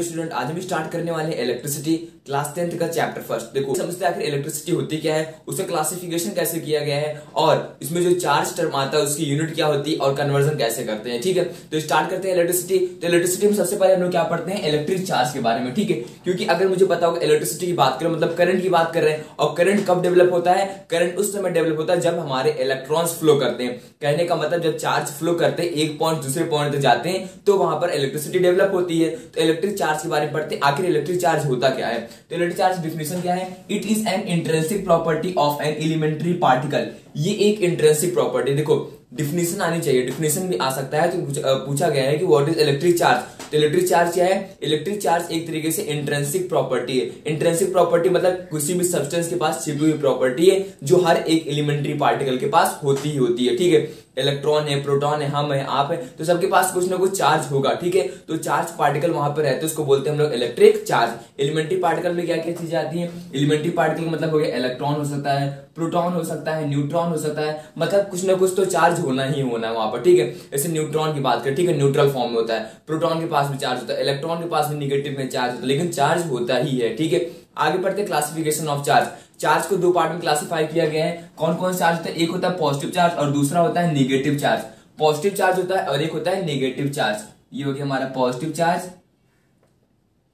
Student, आज हम start करने वाले हैं इलेक्ट्रिसिटी क्लास 10th का चैप्टर फर्स्ट। देखो समझते हैं आखिर इलेक्ट्रिसिटी होती क्या है, उसका क्लासिफिकेशन कैसे किया गया है और इसमें जो चार्ज टर्म आता है उसकी यूनिट क्या होती है और कन्वर्जन कैसे करते हैं। ठीक है, तो स्टार्ट करते हैं इलेक्ट्रिसिटी। तो इलेक्ट्रिसिटी में सबसे पहले हम लोग क्या पढ़ते हैं, इलेक्ट्रिक चार्ज के बारे में। ठीक है, क्योंकि अगर मुझे पता होगा इलेक्ट्रिसिटी की बात करें मतलब करंट की बात कर रहे हैं, और करंट कब डेवलप होता है, करंट उस समय डेवलप होता है जब हमारे इलेक्ट्रॉन्स फ्लो करते हैं। कहने का मतलब जब चार्ज फ्लो करते हैं एक पॉइंट दूसरे पॉइंट तक जाते हैं तो वहां पर इलेक्ट्रिसिटी डेवलप होती है। तो इलेक्ट्रिक चार्ज के बारे में पढ़ते हैं, आखिर इलेक्ट्रिक चार्ज होता क्या है। तो इलेक्ट्रिक चार्ज डिफिनेशन क्या है, it is an intrinsic property of an elementary particle. ये एक इंट्रिंसिक प्रॉपर्टी, देखो डिफिनेशन आनी चाहिए, डिफिनेशन भी आ सकता है। तो पूछा गया है कि व्हाट इज इलेक्ट्रिक चार्ज। तो इलेक्ट्रिक चार्ज क्या है, इलेक्ट्रिक चार्ज एक तरीके से इंट्रिंसिक प्रॉपर्टी है। इंट्रिंसिक प्रॉपर्टी मतलब किसी भी सब्सटेंस के पास छिपी हुई प्रॉपर्टी है जो हर एक एलिमेंट्री पार्टिकल के पास होती ही होती है। ठीक है, इलेक्ट्रॉन है, प्रोटॉन है, हम है, आप है, तो सबके पास कुछ ना कुछ चार्ज होगा। ठीक है, तो चार्ज पार्टिकल वहां पर रहते हैं, उसको बोलते हैं हम लोग इलेक्ट्रिक चार्ज। एलिमेंट्री पार्टिकल में क्या क्या चीजें आती है, एलिमेंट्री पार्टिकल का मतलब हो गया इलेक्ट्रॉन हो सकता है, प्रोटॉन हो सकता है, न्यूट्रॉन हो सकता है, मतलब कुछ ना कुछ तो चार्ज होना ही होना है वहां पर। ठीक है, जैसे न्यूट्रॉन की बात करें, ठीक है, न्यूट्रल फॉर्म में होता है, प्रोटॉन के पास भी चार्ज होता है, इलेक्ट्रॉन के पास भी निगेटिव में चार्ज होता है, लेकिन चार्ज होता ही है। ठीक है, आगे बढ़ते क्लासिफिकेशन ऑफ चार्ज। चार्ज को दो पार्ट में क्लासिफाई किया गया है। कौन कौन चार्ज होता है, एक होता है पॉजिटिव चार्ज और दूसरा होता है नेगेटिव चार्ज। पॉजिटिव चार्ज होता है और एक होता है नेगेटिव चार्ज। ये हो गया हमारा पॉजिटिव चार्ज,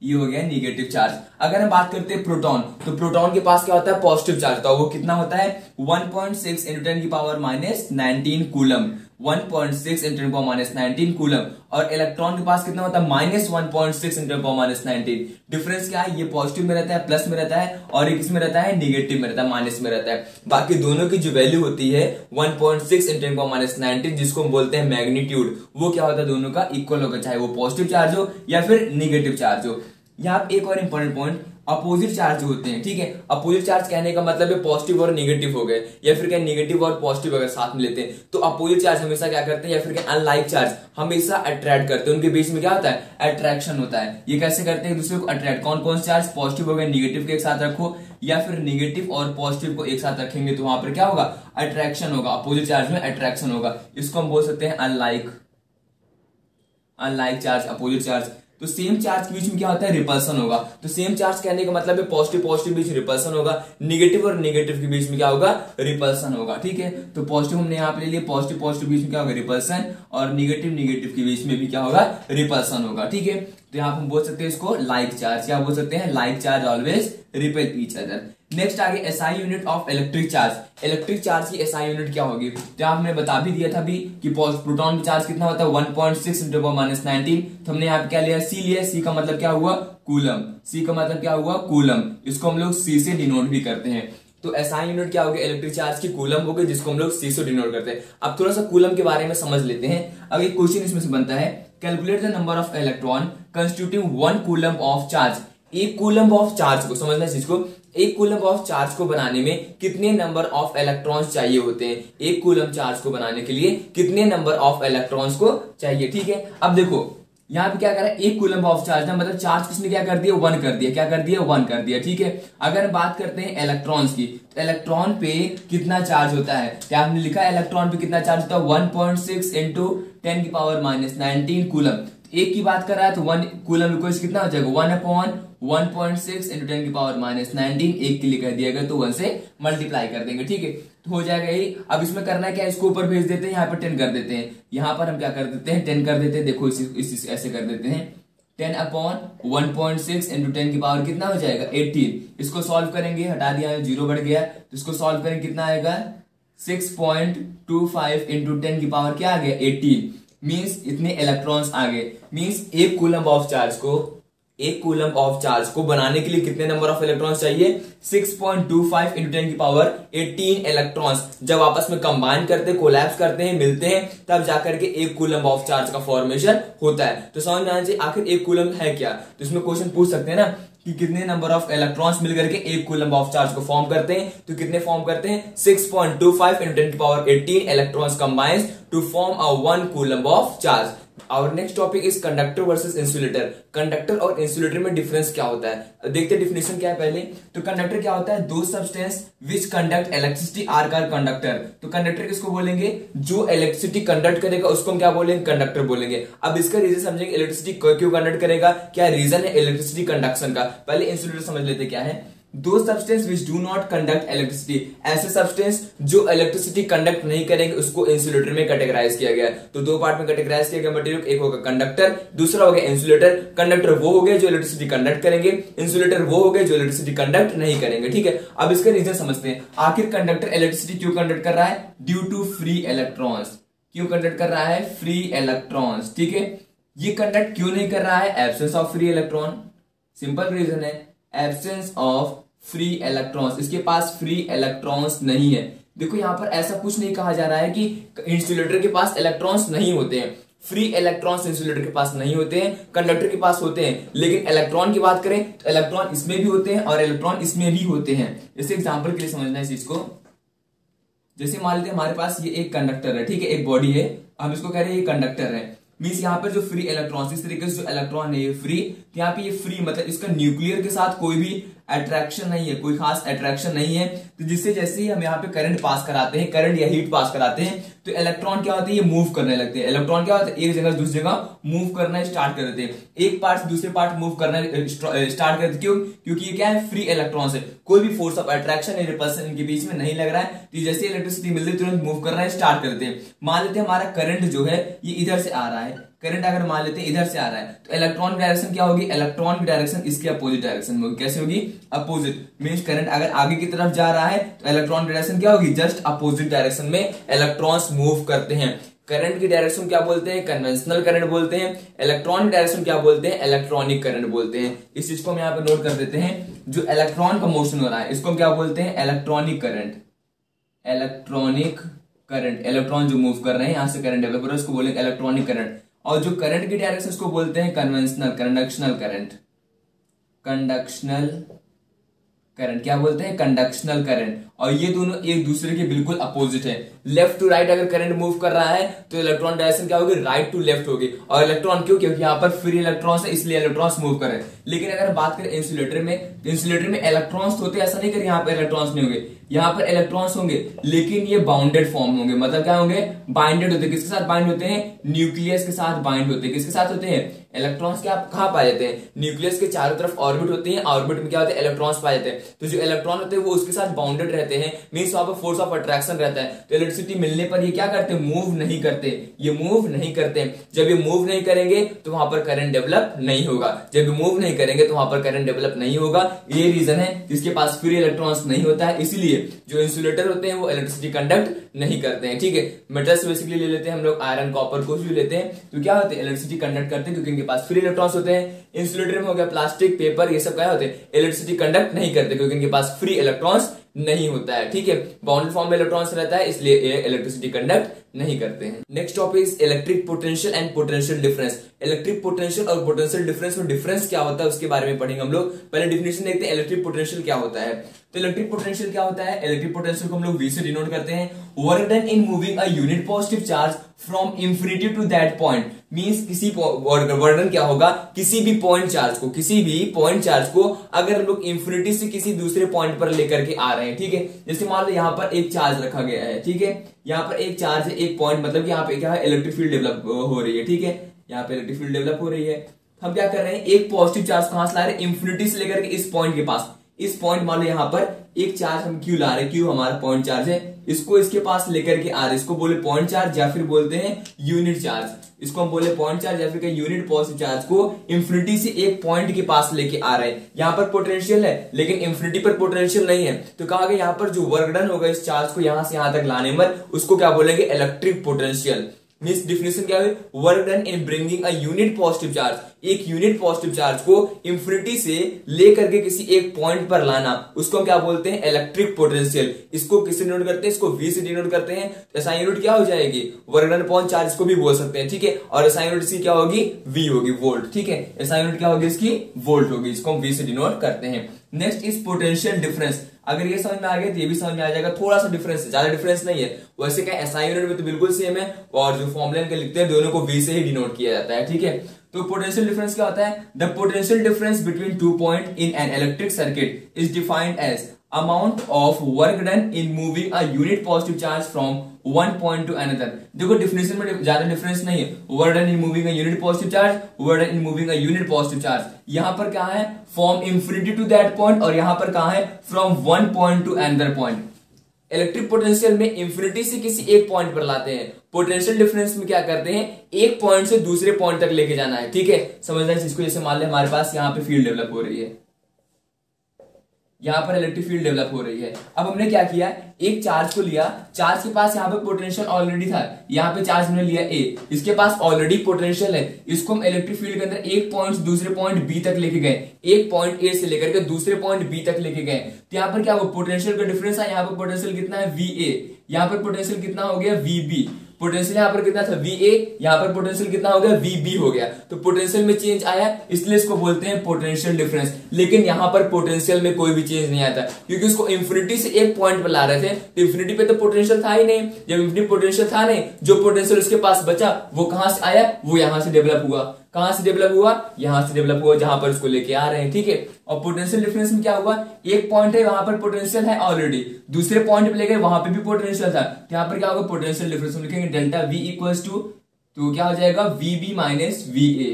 ये हो गया नेगेटिव चार्ज। अगर हम बात करते हैं प्रोटॉन, तो प्रोटॉन के पास क्या होता है, पॉजिटिव चार्ज होता है। वो कितना होता है 1.6 × 10⁻⁻19 कूलम, 1.6 × 10⁻⁻19 कूलम। और इलेक्ट्रॉन के पास कितना होता है -1.6 × 10⁻19। डिफरेंस क्या है, ये पॉजिटिव में रहता है, प्लस में रहता है, और एक इसमें रहता है नेगेटिव में रहता है, माइनस में रहता है। बाकी दोनों की जो वैल्यू होती है 1.6 × 10⁻19 जिसको हम बोलते हैं मैग्नीट्यूड, वो क्या होता है दोनों का इक्वल होगा, चाहे वो पॉजिटिव चार्ज हो या फिर नेगेटिव चार्ज हो। यहाँ एक और इंपॉर्टेंट पॉइंट, अपोजिट चार्ज होते हैं। ठीक है, अपोजिट चार्ज कहने का मतलब है पॉजिटिव और नेगेटिव हो गए, या फिर क्या नेगेटिव और पॉजिटिव अगर साथ में लेते हैं तो अपोजिट चार्ज हमेशा क्या करते हैं, या फिर क्या अनलाइक चार्ज हमेशा अट्रैक्ट करते हैं। उनके बीच में क्या होता है, अट्रैक्शन होता है। ये कैसे करते हैं एक दूसरे को अट्रैक्ट, कौन कौन से चार्ज, पॉजिटिव हो गए, नेगेटिव के एक साथ रखो, या फिर नेगेटिव और पॉजिटिव को एक साथ रखेंगे तो वहां पर क्या होगा, अट्रैक्शन होगा, अपोजिट चार्ज में अट्रैक्शन होगा। इसको हम बोल सकते हैं अनलाइक चार्ज, अपोजिट चार्ज। तो सेम चार्ज के बीच में क्या होता है, रिपल्सन होगा। तो सेम चार्ज कहने का मतलब है पॉजिटिव पॉजिटिव बीच रिपल्सन होगा, नेगेटिव और नेगेटिव के बीच में क्या होगा, रिपल्सन होगा। ठीक है, तो पॉजिटिव हमने यहाँ पे ले लिया, पॉजिटिव पॉजिटिव बीच में क्या होगा, रिपल्सन, और नेगेटिव नेगेटिव के बीच में भी क्या होगा, रिपल्सन होगा। ठीक है, तो यहाँ हम बोल सकते हैं इसको लाइक चार्ज, क्या बोल सकते हैं, like charge always repel each other. Next आगे SI unit of electric charge. Electric charge की एसआई यूनिट क्या होगी, तो हमने बता भी दिया था अभी कि प्रोटॉन का चार्ज कितना होता है 1.6 × 10⁻19। तो हमने यहाँ पे क्या लिया, सी लिया, सी का मतलब क्या हुआ, कूलम, सी का मतलब क्या हुआ, कूलम। इसको हम लोग सी से डिनोट भी करते हैं। तो एसआई यूनिट क्या होगी, इलेक्ट्रिक चार्ज की कूलम होगी, जिसको हम लोग सी से डिनोट करते हैं। अब थोड़ा सा कूलम के बारे में समझ लेते हैं। अब एक क्वेश्चन इसमें से बनता है, calculate the number of electron constituting 1 coulomb of charge. एक कूलम ऑफ चार्ज को समझना, चीज को, एक कूलम ऑफ चार्ज को बनाने में कितने नंबर ऑफ इलेक्ट्रॉन्स चाहिए होते हैं। एक कूलम चार्ज को बनाने के लिए कितने नंबर ऑफ इलेक्ट्रॉन्स को चाहिए। ठीक है, अब देखो यहाँ पे क्या कर रहा है, एक कूलम ऑफ चार्ज ना, मतलब चार्ज किसने क्या कर दिया, 1 कर दिया, क्या कर दिया, 1 कर दिया। ठीक है, अगर बात करते हैं इलेक्ट्रॉन्स की, तो इलेक्ट्रॉन पे कितना चार्ज होता है, क्या आपने लिखा है इलेक्ट्रॉन पे कितना चार्ज होता है, 1.6 × 10⁻⁻19 कूलम। एक की बात कर रहा है तो 1 कूलम इक्वल्स कितना हो जाएगा, 1/1.6 × 10⁻⁻19, एक के लिए कर दिया गया तो 1 से मल्टीप्लाई कर देंगे। ठीक है, तो हो जाएगा यही। अब इसमें करना है क्या, इसको ऊपर भेज देते हैं, यहाँ पर 10 कर देते हैं, यहाँ पर हम क्या कर देते हैं, 10 कर देते हैं। देखो इस ऐसे कर देते हैं, 10/1.6 × 10 की पावर कितना हो जाएगा, 18। इसको सॉल्व करेंगे, हटा दिया, 0 बढ़ गया, तो इसको सॉल्व करेंगे कितना आएगा, 6.25 × 10 की पावर क्या आ गया, 18। मीन्स इतने इलेक्ट्रॉन्स आ गए। मीन्स एक कूलम ऑफ चार्ज को बनाने के लिए कितने नंबर ऑफ इलेक्ट्रॉन्स चाहिए, 6.25 × 10 की पावर 18 इलेक्ट्रॉन्स। जब आपस में कंबाइन करते हैं, कोलैप्स करते हैं, मिलते हैं, तब जाकर के एक कूलम ऑफ चार्ज का फॉर्मेशन होता है। तो समझ में आना चाहिए आखिर एक कूलम है क्या। तो इसमें क्वेश्चन पूछ सकते हैं ना कि कितने नंबर ऑफ इलेक्ट्रॉन्स मिलकर के एक कूलम ऑफ चार्ज को फॉर्म करते हैं, तो कितने फॉर्म करते हैं, 6.25 × 10 की power 18 electrons combines to form a 1 coulomb of charge. और next topic is conductor versus insulator. Conductor और इंसुलेटर में डिफरेंस क्या होता है, देखते डिफिनेशन क्या है पहले। तो कंडक्टर क्या होता है, दो substance which conduct electricity are called conductor. तो कंडक्टर किसको बोलेंगे, जो इलेक्ट्रिसिटी कंडक्ट करेगा उसको हम क्या बोलेंगे, कंडक्टर बोलेंगे। अब इसका रीजन समझेंगे, इलेक्ट्रिसिटी क्यों कंडक्ट करेगा, क्या रीजन है इलेक्ट्रिसिटी कंडक्शन का। पहले इंसुलेटर समझ लेते क्या है। दो substance which do not conduct electricity, ऐसे सब्सटेंस जो इलेक्ट्रिसिटी कंडक्ट नहीं करेंगे उसको इंसुलेटर में कैटेगराइज किया गया। तो दो पार्ट में कैटेगराइज किया गया मटेरियल, एक होगा कंडक्टर, दूसरा हो गया इंसुलेटर। कंडक्टर वो हो गए जो इलेक्ट्रिसिटी कंडक्ट करेंगे, इंसुलेटर वो हो गए जो इलेक्ट्रिसिटी कंडक्ट नहीं करेंगे। ठीक है, अब इसका रीजन समझते हैं। आखिर कंडक्टर इलेक्ट्रिसिटी क्यों कंडक्ट कर रहा है, ड्यू टू फ्री इलेक्ट्रॉन्स। क्यों कंडक्ट कर रहा है, फ्री इलेक्ट्रॉन्स। ठीक है, ये कंडक्ट क्यों नहीं कर रहा है, absence of free electron. Simple reason है, एब्सेंस ऑफ फ्री इलेक्ट्रॉन्स, इसके पास फ्री इलेक्ट्रॉन्स नहीं है। देखो यहां पर ऐसा कुछ नहीं कहा जा रहा है कि इंसुलेटर के पास इलेक्ट्रॉन्स नहीं होते हैं, फ्री इलेक्ट्रॉन्स इंसुलेटर के पास नहीं होते हैं, कंडक्टर के पास होते हैं। लेकिन इलेक्ट्रॉन की बात करें तो इलेक्ट्रॉन इसमें भी होते हैं और इलेक्ट्रॉन इसमें भी होते हैं। इसे एग्जांपल के लिए समझना है इस चीज को। जैसे मान लेते हैं हमारे पास ये एक कंडक्टर है, ठीक है, एक बॉडी है, हम इसको कह रहे हैं ये कंडक्टर है। मीन्स यहाँ पर जो फ्री इलेक्ट्रॉन, इस तरीके से जो इलेक्ट्रॉन है ये फ्री, तो यहाँ पे ये फ्री मतलब इसका न्यूक्लियर के साथ कोई भी अट्रैक्शन नहीं है, कोई खास अट्रैक्शन नहीं है। तो जिससे जैसे ही हम यहाँ पे करंट पास कराते हैं, करंट या हीट पास कराते हैं, तो इलेक्ट्रॉन क्या होते हैं, ये मूव करने लगते हैं। इलेक्ट्रॉन क्या होता है, एक जगह से दूसरी जगह मूव करना स्टार्ट कर देते हैं, एक पार्ट से दूसरे पार्ट मूव करना स्टार्ट कर देते। क्यों, क्योंकि ये क्या है, फ्री इलेक्ट्रॉन है, कोई भी फोर्स ऑफ अट्रैक्शन या रिपल्सन इनके बीच में नहीं लग रहा है। तो जैसे इलेक्ट्रिसिटी मिलती है तुरंत मूव करना स्टार्ट कर देते हैं। मान लेते हैं हमारा करंट जो है ये इधर से आ रहा है, करंट अगर मान लेते हैं इधर से आ रहा है, तो इलेक्ट्रॉन की डायरेक्शन क्या होगी, इलेक्ट्रॉन की डायरेक्शन इसके अपोजिट डायरेक्शन में होगी। कैसे होगी, अपोजिट। मींस करंट अगर आगे की तरफ जा रहा है तो इलेक्ट्रॉन की डायरेक्शन क्या होगी, जस्ट अपोजिट डायरेक्शन में इलेक्ट्रॉन्स मूव करते हैं। करंट की डायरेक्शन क्या बोलते हैं, कन्वेंशनल करंट बोलते हैं। इलेक्ट्रॉन की डायरेक्शन क्या बोलते हैं, इलेक्ट्रॉनिक करंट बोलते हैं। इस चीज को हम यहाँ पे नोट कर देते हैं। जो इलेक्ट्रॉन का मोशन हो रहा है इसको हम क्या बोलते हैं, electronic current. Electronic current, electron जो मूव कर रहे हैं यहां से करंट डेवलप हो रहा है, इसको बोलेंगे इलेक्ट्रॉनिक करंट। और जो करंट की डायरेक्शन इसको बोलते हैं कन्वेंशनल, कंडक्शनल करंट। कंडक्शनल करंट क्या बोलते हैं, कंडक्शनल करंट। और ये दोनों एक दूसरे के बिल्कुल अपोजिट है। लेफ्ट टू राइट अगर करंट मूव कर रहा है तो इलेक्ट्रॉन डायरेक्शन क्या होगी, राइट टू लेफ्ट होगी। और इलेक्ट्रॉन क्यों, क्योंकि यहाँ पर फ्री इलेक्ट्रॉन्स है इसलिए इलेक्ट्रॉन्स मूव कर रहे हैं। लेकिन अगर बात करें इंसुलेटर में, तो इंसुलेटर में इलेक्ट्रॉन्स होते, ऐसा नहीं करें यहाँ पर इलेक्ट्रॉन्स नहीं होंगे, यहाँ पर इलेक्ट्रॉन्स होंगे लेकिन ये बाउंडेड फॉर्म होंगे। मतलब क्या होंगे, बाइंडेड होते हैं। किसके साथ बाइंड होते हैं, न्यूक्लियस के साथ बाइंड होते हैं। किसके साथ होते हैं, इलेक्ट्रॉन्स क्या कहां पाए जाते हैं, न्यूक्लियस के चारों तरफ ऑर्बिट होती है, ऑर्बिट में क्या होते हैं, इलेक्ट्रॉन्स पाए जाते हैं। तो जो इलेक्ट्रॉन होते हैं वो उसके साथ बाउंडेड रहते हैं, मींस वहां पर फोर्स ऑफ अट्रैक्शन रहता है। तो इलेक्ट्रिसिटी मिलने पर ये क्या करते हैं, मूव नहीं करते, ये मूव नहीं करते। जब ये मूव नहीं करेंगे तो वहां पर करंट डेवलप नहीं होगा, जब मूव नहीं करेंगे तो वहां पर करंट डेवलप नहीं होगा। ये रीजन है, जिसके पास फ्री इलेक्ट्रॉन्स नहीं होता है, इसलिए जो इंसुलेटर होते हैं वो इलेक्ट्रिसिटी कंडक्ट नहीं करते हैं। ठीक है, मेटल्स बेसिकली ले लेते हैं हम लोग, आयरन, कॉपर, कुछ भी लेते हैं, तो क्या होते हैं, इलेक्ट्रिसिटी कंडक्ट करते हैं क्योंकि इनके पास फ्री इलेक्ट्रॉन्स होते हैं। इंसुलेटर में हो गया प्लास्टिक, पेपर, ये सब क्या होते हैं, इलेक्ट्रिसिटी कंडक्ट नहीं करते क्योंकि इनके पास फ्री इलेक्ट्रॉन्स नहीं होता है। ठीक है, बाउंडेड फॉर्म में इलेक्ट्रॉन्स रहता है इसलिए ये इलेक्ट्रिसिटी कंडक्ट नहीं करते हैं। Next topic is electric potential and potential difference. Electric potential और पोटेंशियल डिफरेंस में डिफरेंस क्या होता है उसके बारे में पढ़ेंगे हम लोग। पहले डिफिनेशन देखते हैं, इलेक्ट्रिक पोटेंशियल क्या होता है। तो इलेक्ट्रिक पोटेंशियल क्या होता है, इलेक्ट्रिक पोटेंशियल को हम लोग V से डिनोट करते हैं। Work done in moving a unit positive charge from infinity to that point. Means किसी वर्क क्या होगा, किसी भी पॉइंट चार्ज को, किसी भी पॉइंट चार्ज को अगर लोग इंफिनिटी से किसी दूसरे पॉइंट पर लेकर के आ रहे हैं। ठीक है, जैसे मान लो यहाँ पर एक चार्ज रखा गया है, ठीक है, यहाँ पर एक चार्ज है, एक पॉइंट, मतलब यहाँ पे क्या है, इलेक्ट्रिक फील्ड डेवलप हो रही है। ठीक है, यहाँ पे इलेक्ट्रिक फील्ड डेवलप हो रही है। हम क्या कर रहे हैं, एक पॉजिटिव चार्ज कहां से ला रहे हैं, इंफिनिटी से लेकर के इस पॉइंट के पास। इस पॉइंट मान लो यहाँ पर एक चार्ज हम क्यू ला रहे हैं, क्यू हमारा पॉइंट चार्ज है, इसको इसके पास लेकर के आ रहे हैं, इसको बोले पॉइंट चार्ज या फिर बोलते हैं यूनिट चार्ज। इसको हम बोले पॉइंट चार्ज या फिर यूनिट पॉजिटिव चार्ज को इंफिनिटी से एक पॉइंट के पास लेके आ रहे हैं। यहाँ पर पोटेंशियल है लेकिन इंफिनिटी पर पोटेंशियल नहीं है, तो कहा गया यहाँ पर जो वर्क डन होगा इस चार्ज को यहां से यहां तक लाने में, उसको क्या बोलेंगे, इलेक्ट्रिक पोटेंशियल। मींस डिफिनेशन क्या है, work done in bringing a unit positive charge, एक यूनिट पॉजिटिव चार्ज को इंफिनिटी से लेकर के किसी एक पॉइंट पर लाना, उसको क्या बोलते हैं, इलेक्ट्रिक पोटेंशियल। इसको किससे डिनोट करते हैं, इसको V से डिनोट करते हैं। तो SI यूनिट क्या हो जाएगी, वर्क डन अपॉन चार्ज, इसको भी बोल सकते हैं। ठीक है, और SI यूनिट इसकी क्या होगी, V होगी, वोल्ट। ठीक है, SI यूनिट क्या होगी इसकी, वोल्ट होगी, इसको हम V से डिनोट करते हैं। Next is potential difference. अगर ये समझ में आ गया तो ये भी समझ में आ जाएगा, थोड़ा सा डिफरेंस है, ज्यादा डिफरेंस नहीं है। वैसे क्या एसआई यूनिट में तो बिल्कुल सेम है, और जो फॉर्मूला इनके लिखते हैं दोनों को वी से ही डिनोट किया जाता है, ठीक है। तो पोटेंशियल डिफरेंस क्या होता है? The potential difference between 2 point in an electric circuit is defined as amount of work done in moving a unit positive charge from one point to another। देखो डिफिनेशन में ज्यादा डिफरेंस नहीं है, work done in moving a unit positive charge, work done in moving a unit positive charge। यहां पर क्या है? from infinity to that point, और यहां पर कहां है? from one point to another point। Electric potential में इंफिनिटी से किसी एक पॉइंट पर लाते हैं, पोटेंशियल डिफरेंस में क्या करते हैं? एक पॉइंट से दूसरे पॉइंट तक लेके जाना है, ठीक है। समझना है इसको। जैसे मान ले हमारे पास यहाँ पे फील्ड डेवलप हो रही है, यहां पर इलेक्ट्रिक फील्ड डेवलप हो रही है। अब हमने क्या किया? एक चार्ज को लिया, चार्ज के पास यहाँ पे पोटेंशियल ऑलरेडी था, यहाँ पे चार्ज हमने लिया ए, इसके पास ऑलरेडी पोटेंशियल है, इसको हम इलेक्ट्रिक फील्ड के अंदर एक पॉइंट से दूसरे पॉइंट बी तक लेके गए, एक पॉइंट ए से लेकर के दूसरे पॉइंट बी तक लेके गए। तो यहाँ पर क्या हुआ? पोटेंशियल का डिफरेंस है, यहाँ पर पोटेंशियल कितना है? वी ए, यहाँ पर पोटेंशियल कितना हो गया? We B. पोटेंशियल यहाँ पर कितना था? वी ए, यहाँ पर पोटेंशियल कितना हो गया? वी बी हो गया। तो पोटेंशियल में चेंज आया, इसलिए इसको बोलते हैं पोटेंशियल डिफरेंस। लेकिन यहाँ पर पोटेंशियल में कोई भी चेंज नहीं आता, क्योंकि उसको इंफिनिटी से एक पॉइंट पर ला रहे थे, तो इंफिनिटी पे तो पोटेंशियल था ही नहीं। जब इंफिनिटी पोटेंशियल था नहीं, जो पोटेंशियल उसके पास बचा वो कहां से आया? वो यहां से डेवलप हुआ। कहां से डेवलप हुआ? यहां से डेवलप हुआ, जहां पर उसको लेके आ रहे हैं, ठीक है। और पोटेंशियल डिफरेंस में क्या हुआ? एक पॉइंट है, वहां पर पोटेंशियल है ऑलरेडी, दूसरे पॉइंट पे लेकर वहां पे भी पोटेंशियल था, तो यहां पर क्या होगा? पोटेंशियल डिफरेंस लिखेंगे डेल्टा वी इक्वल्स टू, तो क्या हो जाएगा? V B minus V A.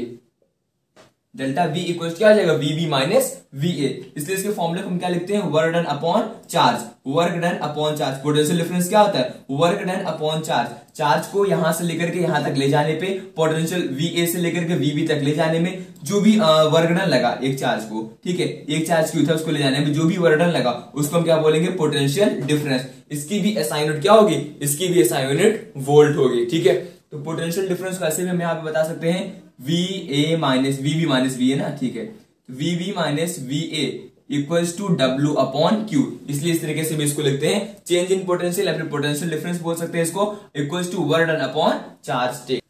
Delta V equals क्या हो जाएगा? V B minus V A. इसलिए इसके फॉर्मूले को हम क्या लिखते हैं? Work done upon charge, work done upon charge. Potential difference क्या होता है? Work done upon charge. Charge को यहां से लेकर के यहां तक ले जाने पे, पोटेंशियल वी ए से लेकर के वी बी तक ले जाने में जो भी वर्क डन लगा एक चार्ज को, ठीक है, एक चार्ज की था उसको ले जाने में जो भी वर्क डन लगा उसको हम क्या बोलेंगे? Potential difference. इसकी भी एसआई यूनिट क्या होगी? इसकी भी एसआई यूनिट वोल्ट होगी, ठीक है। तो पोटेंशियल डिफरेंस वैसे भी हम यहाँ पे बता सकते हैं V A minus V B minus V A ना, ठीक है। V B minus V A equals to W upon Q. इसलिए इस तरीके से भी इसको लिखते हैं चेंज इन पोटेंशियल या फिर पोटेंशियल डिफरेंस बोल सकते हैं इसको, equals to work done upon charge take.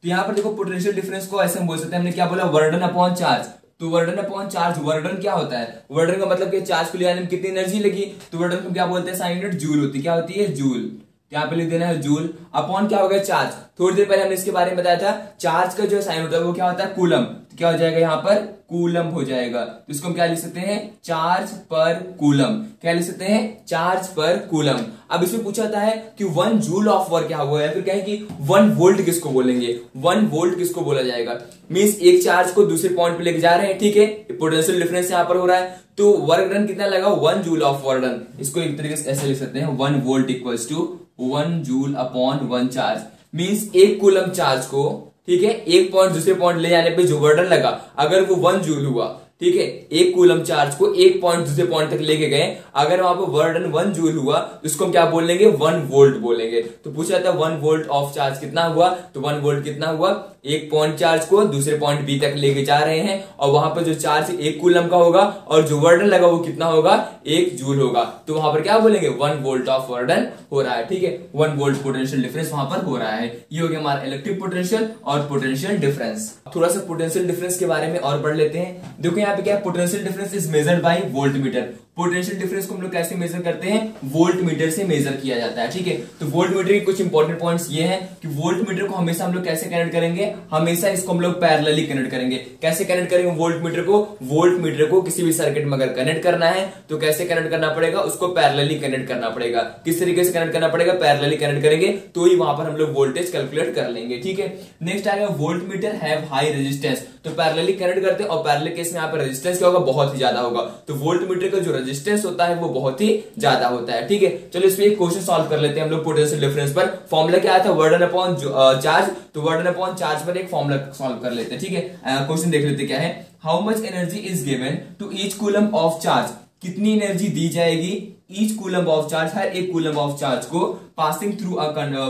तो यहां पर देखो पोटेंशियल डिफरेंस को ऐसे हम बोल सकते हैं, हमने क्या बोला? Work done upon charge. तो work done upon charge, work done क्या होता है? वर्क डन का मतलब कि चार्ज को ले जाने में कितनी एनर्जी लगी, तो वर्क डन को क्या बोलते हैं? साइन यूनिट जूल होती है। क्या होती है? जूल। यहाँ पे लिख देना है जूल अपॉन क्या हो गया? चार्ज। थोड़ी देर पहले हमने इसके बारे में बताया था, चार्ज का जो साइन होता है वो क्या होता है? कूलम। तो क्या हो जाएगा? यहाँ पर कूलम हो जाएगा। तो इसको हम क्या लिख सकते हैं? चार्ज पर कूलम। क्या लिख सकते हैं? चार्ज पर कूलम। अब इसमें पूछा जाता है कि 1 जूल ऑफ वर्क क्या हुआ है, फिर कहें कि 1 वोल्ट किसको बोलेंगे? 1 वोल्ट किसको बोला जाएगा? मींस एक चार्ज को दूसरे पॉइंट पे लेके जा रहे हैं, ठीक है, पोटेंशियल डिफरेंस यहाँ पर हो रहा है, तो वर्क डन कितना लगा? 1 जूल ऑफ वर्क डन। इसको एक तरीके से ऐसे लिख सकते हैं 1 volt equals to 1 joule upon 1 charge. Means एक कूलम चार्ज को, ठीक है, एक पॉइंट दूसरे पॉइंट ले जाने पे जो वर्क डन लगा अगर वो 1 जूल हुआ, ठीक है, एक कूलम चार्ज को एक पॉइंट दूसरे पॉइंट तक लेके गए, अगर वहां पर वर्क डन 1 जूल हुआ तो इसको हम क्या बोलेंगे? 1 वोल्ट बोलेंगे। तो पूछा जाता है 1 वोल्ट ऑफ चार्ज कितना हुआ, तो 1 वोल्ट कितना हुआ? एक पॉइंट चार्ज को दूसरे पॉइंट बी तक लेके जा रहे हैं और वहां पर जो चार्ज एक कूलम का होगा और जो वर्क डन लगा वो कितना होगा? 1 जूल होगा। तो वहां पर क्या बोलेंगे? 1 वोल्ट ऑफ वर्क डन हो रहा है, ठीक है, 1 वोल्ट पोटेंशियल डिफरेंस वहां पर हो रहा है। ये हो गया हमारा इलेक्ट्रिक पोटेंशियल और पोटेंशियल डिफरेंस। थोड़ा सा पोटेंशियल डिफरेंस के बारे में और पढ़ लेते हैं। देखो यहाँ पे क्या है? Potential difference is measured by voltmeter. Potential difference को हम लोग कैसे मेजर करते हैं? वोल्ट मीटर से मेजर किया जाता है, ठीक है। तो वोल्ट मीटर के कुछ इंपॉर्टेंट पॉइंट्स ये हैं कि वोल्ट मीटर को हमेशा हम लोग कैसे कनेक्ट करेंगे? हमेशा इसको हम लोग पैरेलली कनेक्ट करेंगे। कैसे कनेक्ट करेंगे वोल्ट मीटर को? वोल्ट मीटर को किसी भी सर्किट में अगर कनेक्ट करना है तो कैसे कनेक्ट करना पड़ेगा? उसको पैरेलली कनेक्ट करना पड़ेगा। किस तरीके से कनेक्ट करना पड़ेगा? पैरेलली कनेक्ट करेंगे तो ही वहां पर हम लोग वोल्टेज कैलकुलेट कर लेंगे, ठीक है। नेक्स्ट आएगा volt meter have high resistance. तो पैरेलली कनेक्ट करते हैं और पैरेलल केस में यहाँ पर रेजिस्टेंस क्या होगा? बहुत ही ज्यादा होगा। तो वोल्ट मीटर का जो रेजिस्टेंस होता है वो बहुत ही ज्यादा होता है, ठीक है। चलो इस पे एक क्वेश्चन सॉल्व कर लेते हैं हम लोग पोटेंशियल डिफरेंस पर। फॉर्मूला क्या आया था? Work done upon charge. तो वर्क डन अपॉन चार्ज पर एक फॉर्मूला सॉल्व कर लेते हैं, ठीक है। क्वेश्चन देख लेते क्या है। How much energy is given to each coulomb of charge? कितनी एनर्जी दी जाएगी ईच कूलम ऑफ चार्ज, हर एक कूलम ऑफ चार्ज को passing through a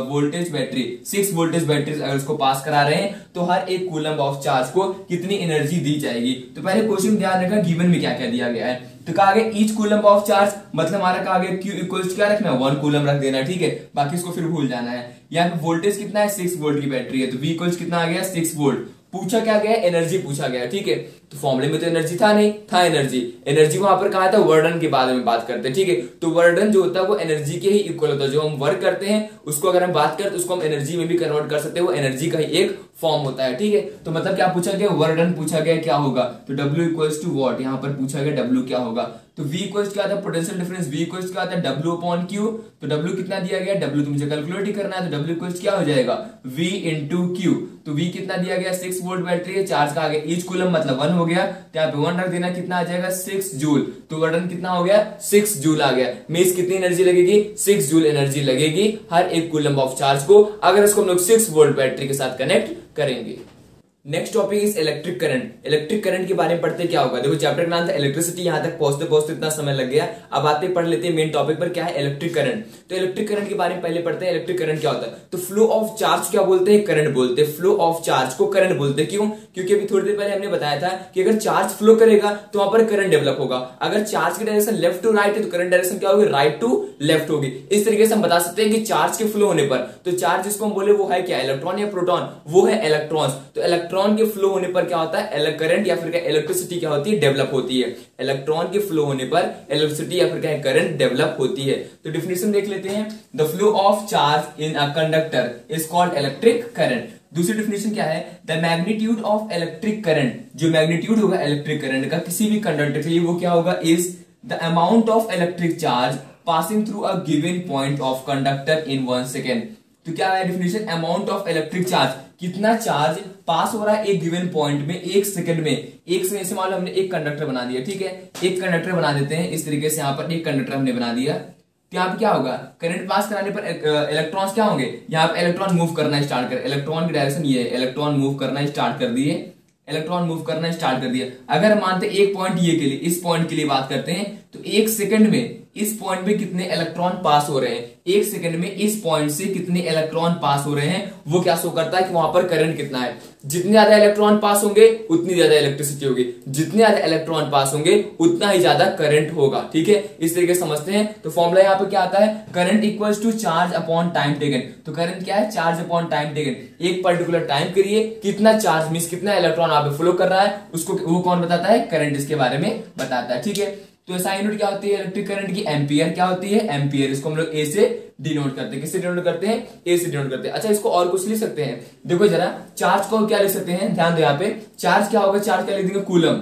voltage battery. 6 voltage battery अगर उसको पास करा रहे हैं तो हर एक कूलम ऑफ चार्ज को कितनी एनर्जी दी जाएगी? तो पहले क्वेश्चन ध्यान रखना गिवन में क्या क्या दिया गया है। तो कहा गया ईच कूलम ऑफ चार्ज, मतलब हमारा कहा गया Q इक्वल्स क्या रखना है? 1 कूलम रख देना, ठीक है, बाकी इसको फिर भूल जाना है। यहाँ पे वोल्टेज कितना है? 6 वोल्ट की बैटरी है तो V इक्वल्स कितना आ गया? 6 वोल्ट। पूछा क्या गया, एनर्जी पूछा गया, ठीक है। तो फॉर्मूले में तो एनर्जी था नहीं, था एनर्जी, एनर्जी वहां पर कहा था वर्डन के बारे में बात करते हैं, ठीक है। तो वर्डन जो होता है वो एनर्जी के ही इक्वल होता है, जो हम वर्क करते हैं उसको अगर हम बात करें तो उसको हम एनर्जी में भी कन्वर्ट कर सकते हैं, वो एनर्जी का ही एक फॉर्म होता है, ठीक है। तो मतलब क्या पूछा गया, वर्डन पूछा गया, क्या होगा, तो W इक्वल्स टू वॉट, यहाँ पर पूछा गया W क्या होगा, तो V इक्वल्स क्या था, पोटेंशियल डिफरेंस, V इक्वल्स क्या था, W अपॉन Q, तो W कितना दिया गया, W तो मुझे कैलकुलेट ही करना है, तो W इक्वल्स क्या हो जाएगा, V इंटू Q, तो V कितना दिया गया, 6 वोल्ट बैटरी है, चार्ज का आ गया ईच कूलम मतलब 1 हो गया, तो यहाँ पे 1 रख देना, कितना आ जाएगा 6 जूल, तो वर्डन कितना हो गया 6 जूल आ गया। मींस कितनी एनर्जी लगेगी, 6 जूल एनर्जी लगेगी हर एक कूलम ऑफ चार्ज को, अगर इसको हम लोग 6 वोल्ट बैटरी के साथ कनेक्ट करेंगे। Next topic is electric current. Electric current के बारे में पढ़ते क्या होगा, देखो चैप्टर का नाम था इलेक्ट्रिसिटी, यहां तक पहुंचते पहुंचते इतना समय लग गया, अब आते पढ़ लेते हैं मेन टॉपिक पर, क्या है इलेक्ट्रिक करंट। तो इलेक्ट्रिक करंट के बारे में पहले पढ़ते हैं, इलेक्ट्रिक करंट क्या होता है, तो फ्लो ऑफ चार्ज क्या बोलते हैं, करंट बोलते हैं, फ्लो ऑफ चार्ज को करंट बोलते हैं, क्यों, क्योंकि अभी थोड़ी देर पहले हमने बताया था कि अगर चार्ज फ्लो करेगा तो वहां पर करंट डेवलप होगा, अगर चार्ज की डायरेक्शन लेफ्ट टू राइट है तो करंट डायरेक्शन क्या होगी, राइट टू लेफ्ट होगी। इस तरीके से हम बता सकते हैं कि चार्ज के फ्लो होने पर, तो चार्ज जिसको हम बोले वो है क्या, इलेक्ट्रॉन या प्रोटॉन, वो है इलेक्ट्रॉन्स, तो इलेक्ट्रॉन के फ्लो होने पर क्या होता है, करंट या फिर इलेक्ट्रिसिटी क्या होती है, डेवलप होती है। इलेक्ट्रॉन के फ्लो होने पर इलेक्ट्रिसिटी या फिर क्या करंट डेवलप होती है। तो डिफिनेशन देख लेते हैं, the flow of charge in a conductor is called electric current. दूसरी डिफिनेशन क्या है, the magnitude of electric current, जो मैग्नीट्यूड होगा इलेक्ट्रिक करंट का किसी भी कंडक्टर के लिए वो क्या होगा, is the amount of electric charge passing through a given point of conductor in 1 second. तो क्या है definition, amount of electric charge, कितना चार्ज पास हो रहा है एक गिवन पॉइंट में, एक सेकंड में, एक सेकंड से मान लो हमने एक कंडक्टर बना दिया, ठीक है, एक कंडक्टर बना देते हैं इस तरीके से, यहाँ पर एक कंडक्टर हमने बना दिया, तो यहाँ पे क्या होगा, करंट पास कराने पर इलेक्ट्रॉन्स क्या होंगे, यहाँ पे इलेक्ट्रॉन मूव करना स्टार्ट कर, इलेक्ट्रॉन की डायरेक्शन ये है, इलेक्ट्रॉन मूव करना स्टार्ट कर दिए, इलेक्ट्रॉन मूव करना स्टार्ट कर दिया। अगर मानते एक पॉइंट ये के लिए, इस पॉइंट के लिए बात करते हैं, तो एक सेकंड में इस पॉइंट में कितने इलेक्ट्रॉन पास हो रहे हैं, एक सेकंड में इस पॉइंट से कितने इलेक्ट्रॉन पास हो रहे हैं, वो क्या शो करता है कि वहां पर करंट कितना है। जितने ज्यादा इलेक्ट्रॉन पास होंगे उतनी ज्यादा इलेक्ट्रिसिटी होगी, जितने ज्यादा इलेक्ट्रॉन पास होंगे उतना ही ज्यादा करंट होगा, ठीक है, इस तरीके से समझते हैं। तो फॉर्मूला यहाँ पे क्या आता है, current equals to charge upon time taken. तो करंट क्या है, चार्ज अपॉन टाइम टेकन, एक पर्टिकुलर टाइम के लिए कितना चार्ज मींस कितना इलेक्ट्रॉन आप फ्लो कर रहा है, उसको वो कौन बताता है, करंट इसके बारे में बताता है, ठीक है। तो ऐसा यूनिट क्या होती है इलेक्ट्रिक करंट की, एम्पियर क्या होती है, एम्पियर, इसको हम लोग ए से डिनोट करते हैं, किससे डिनोट करते हैं, ए से डिनोट करते हैं। अच्छा इसको और कुछ लिख सकते हैं, देखो जरा चार्ज को क्या लिख सकते हैं, ध्यान दो यहाँ पे, चार्ज क्या होगा, चार्ज क्या लिख देंगे, कूलम,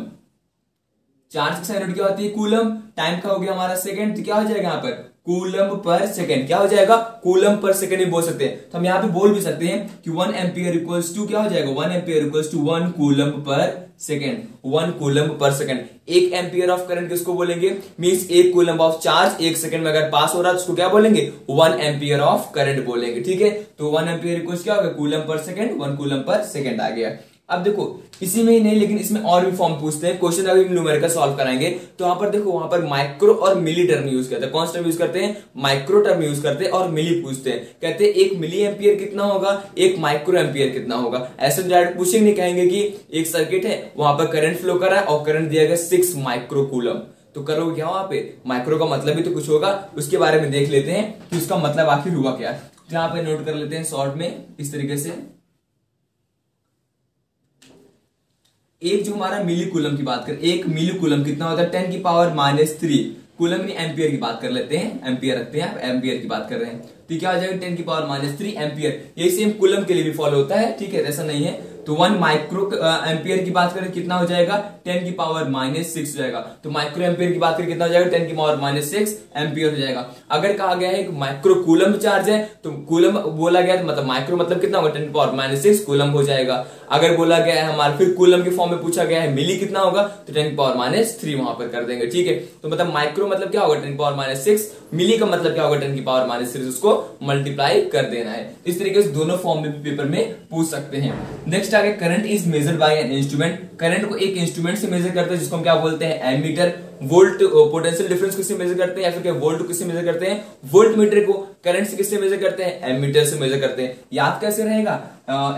चार्ज की यूनिट क्या होती है, कूलम, टाइम का हो गया हमारा सेकंड, तो क्या हो जाएगा यहाँ पर कूलम पर सेकंड, क्या हो जाएगा कूलम पर सेकंड भी बोल सकते हैं। तो हम यहाँ पे बोल भी सकते हैं कि 1 एम्पियर इक्वल्स टू क्या हो जाएगा, 1 ampere equals to 1 coulomb per second, 1 coulomb per second. एक एम्पियर ऑफ करंट किसको बोलेंगे, मींस एक कूलम ऑफ चार्ज एक सेकंड में अगर पास हो रहा है तो उसको क्या बोलेंगे, 1 एम्पियर ऑफ करंट बोलेंगे, ठीक है। तो 1 एम्पियर इक्वल्स क्या होगा, coulomb per second, 1 coulomb per second आ गया। अब देखो इसी में ही नहीं लेकिन इसमें और भी फॉर्म पूछते हैं, क्वेश्चन अगर न्यूमेरिकल सॉल्व कराएंगे तो वहां पर देखो, वहां पर माइक्रो और मिली टर्म यूज करते हैं, कौन सा टर्म यूज करते हैं, माइक्रो टर्म यूज करते हैं और मिली पूछते हैं, कहते हैं एक मिली एम्पियर कितना होगा, एक माइक्रो एम्पियर कितना होगा। ऐसे डायरेक्ट पूछेंगे, नहीं कहेंगे कि एक सर्किट है वहां पर करंट फ्लो कर रहा है और करंट दिया गया 6 माइक्रो कूलम, तो करोगे क्या वहां पे, माइक्रो का मतलब भी तो कुछ होगा, उसके बारे में देख लेते हैं कि उसका मतलब आखिर हुआ क्या है। यहाँ पे नोट कर लेते हैं शॉर्ट में इस तरीके से, एक जो हमारा मिली कूलम की बात करें, एक मिली कूलम कितना होता है 10 की पावर -3, कूलम नहीं एम्पियर की बात कर लेते हैं, एम्पियर रखते हैं, एम्पियर की बात कर रहे हैं, तो क्या हो जाएगा 10 की पावर -3 एम्पियर। यही सेम कूलम के लिए भी फॉलो होता है, ठीक है, ऐसा नहीं है। तो 1 माइक्रो एम्पियर की बात करें कितना हो जाएगा, 10 की पावर -6 हो जाएगा। तो माइक्रो एम्पियर की बात करें कितना हो जाएगा, 10 की पावर -6 एम्पियर हो जाएगा। अगर कहा गया है कि माइक्रो कूलम चार्ज है तो कूलम बोला गया तो मतलब माइक्रो मतलब कितना होगा, 10 की पावर -6 कूलम हो जाएगा। अगर बोला गया है हमारा फिर कूलम के फॉर्म में पूछा गया है मिली कितना होगा, तो 10 की पावर -3 वहां पर कर देंगे, ठीक है। तो मतलब माइक्रो मतलब क्या होगा 10 की पावर -6, मिली का मतलब क्या होगा 10 की पावर -3, उसको मल्टीप्लाई कर देना है। इस तरीके से दोनों फॉर्म में भी पेपर में पूछ सकते हैं। नेक्स्ट आगे, current is measured by an instrument, current को एक इंस्ट्रूमेंट से मेजर करते हैं जिसको हम क्या बोलते हैं, एमीटर। वोल्ट पोटेंशियल डिफरेंस किससे मेजर करते हैं या फिर क्या वोल्ट किससे मेजर करते हैं, वोल्ट मीटर को। करंट से किससे मेजर करते हैं, एमीटर से मेजर करते हैं। याद कैसे रहेगा,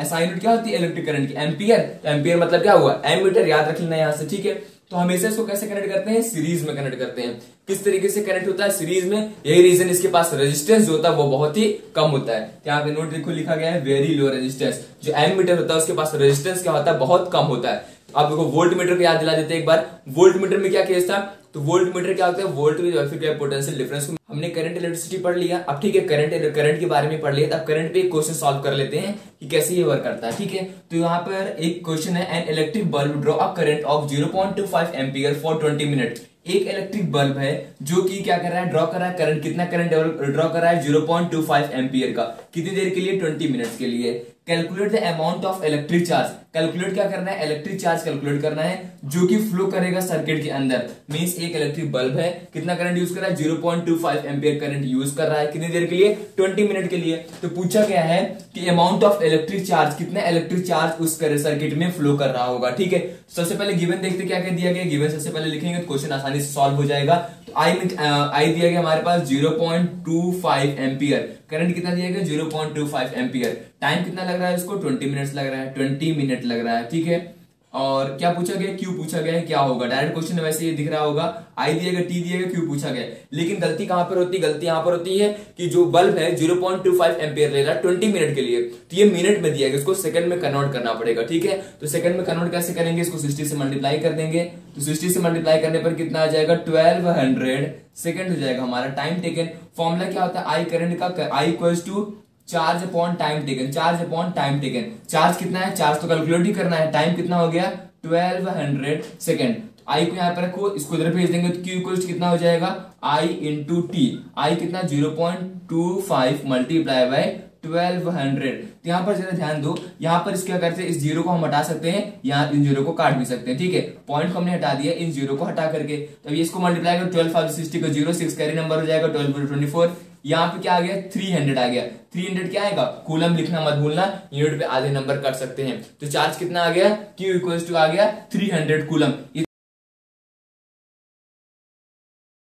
ऐसा यूनिट क्या होती है इलेक्ट्रिक करंट की, एम्पियर। तो एम्पियर मतलब क्या हुआ, एमीटर, याद रख लेना यहाँ से, ठीक है। तो हमेशा इसको कैसे कनेक्ट करते हैं, सीरीज में कनेक्ट करते हैं। किस तरीके से कनेक्ट होता है सीरीज में, यही रीजन इसके पास रेजिस्टेंस जो होता है वो बहुत ही कम होता है। यहाँ पे नोट देखो लिखा गया है वेरी लो रेजिस्टेंस। जो एमीटर होता है उसके पास रेजिस्टेंस क्या होता है, बहुत कम होता है। आप देखो वोल्ट मीटर को याद दिला देते हैं एक बार। वोल्ट मीटर में क्या केस था, तो वोल्ट मीटर क्या होता है, वोल्टेज और फिर क्या पोटेंशियल डिफरेंस। हमने करंट इलेक्ट्रिसिटी पढ़ लिया, अब ठीक है करंट के बारे में पढ़ लिया, अब करंट पे एक क्वेश्चन सॉल्व कर लेते हैं कि कैसे ये वर्क करता है। ठीक है, तो यहाँ पर एक क्वेश्चन है, an electric bulb draw a current of 0.25 ampere for 20 minute. एक इलेक्ट्रिक बल्ब है जो कि क्या कर रहा है, ड्रॉ कर रहा है करंट, कितना करंट ड्रॉ कर रहा है, 0.25 एम्पियर का, कितनी देर के लिए, 20 मिनट्स के लिए। Calculate the amount of electric charge, calculate क्या करना है, इलेक्ट्रिक चार्ज कैलकुलेट करना है जो कि फ्लो करेगा सर्किट के अंदर। मींस एक इलेक्ट्रिक बल्ब है, कितना करंट यूज कर रहा है, 0.25 एम्पियर करंट यूज कर रहा है, कितनी देर के लिए, 20 मिनट के लिए। तो पूछा गया है कि अमाउंट ऑफ इलेक्ट्रिक चार्ज, कितना इलेक्ट्रिक चार्ज उस सर्किट में फ्लो कर रहा होगा। ठीक है, सबसे पहले गिवन देखते क्या क्या दिया गया, गिवन सबसे पहले लिखेंगे तो क्वेश्चन आसानी से सॉल्व हो जाएगा। तो आई दिया गया हमारे पास 0.25 एम्पियर, करंट कितना दिया गया, 0.25 एम्पियर, टाइम कितना लग रहा है इसको, 20 मिनट्स लग रहा है, 20 मिनट लग रहा है। ठीक है, और क्या पूछा गया, क्यू पूछा गया है, क्या होगा, डायरेक्ट क्वेश्चन वैसे ये दिख रहा होगा, आई दिया गया, टी दिया गया, क्यू पूछा गया। लेकिन गलती कहां पर होती है, गलती यहां पर होती है कि जो बल्ब है 0.25 एम्पियर ले रहा है 20 मिनट के लिए, तो ये मिनट में दिया गया, इसको सेकंड में कन्वर्ट करना पड़ेगा। ठीक है, तो सेकंड में कन्वर्ट कैसे करेंगे, इसको 60 से मल्टीप्लाई कर देंगे, तो 60 से मल्टीप्लाई करने पर कितना आ जाएगा, 1200 सेकंड हो जाएगा हमारा टाइम टेकन। फॉर्मूला क्या होता है, आई करंट का, I equals to charge upon time taken, charge upon time taken. Charge कितना है, चार्ज तो कैलकुलेट ही करना है, टाइम कितना हो गया 1200 सेकेंड। आई को यहाँ पर रखो, इसको इधर भेज देंगे तो क्यू इक्वल्स कितना हो जाएगा, आई इंटू टी, आई कितना 0.25 मल्टीप्लाई बाय 1200। तो यहाँ पर जरा ध्यान दो, यहाँ पर क्या करते हैं, इस जीरो को हम हटा सकते हैं, यहाँ इन जीरो को काट भी सकते हैं। ठीक है, पॉइंट को हमने हटा दिया, इन जीरो को हटा करके, तो ये इसको मल्टीप्लाई कर 12 5 60 को 0 6 कैरी नंबर हो जाएगा, 12 24। यहाँ पे क्या आ गया, 300 आ गया। 300 क्या आएगा, कूलम लिखना मत भूलना, यूनिट पे आधे नंबर कर सकते हैं। तो चार्ज कितना आ गया, Q इक्वल्स टू आ गया 300 कूलम।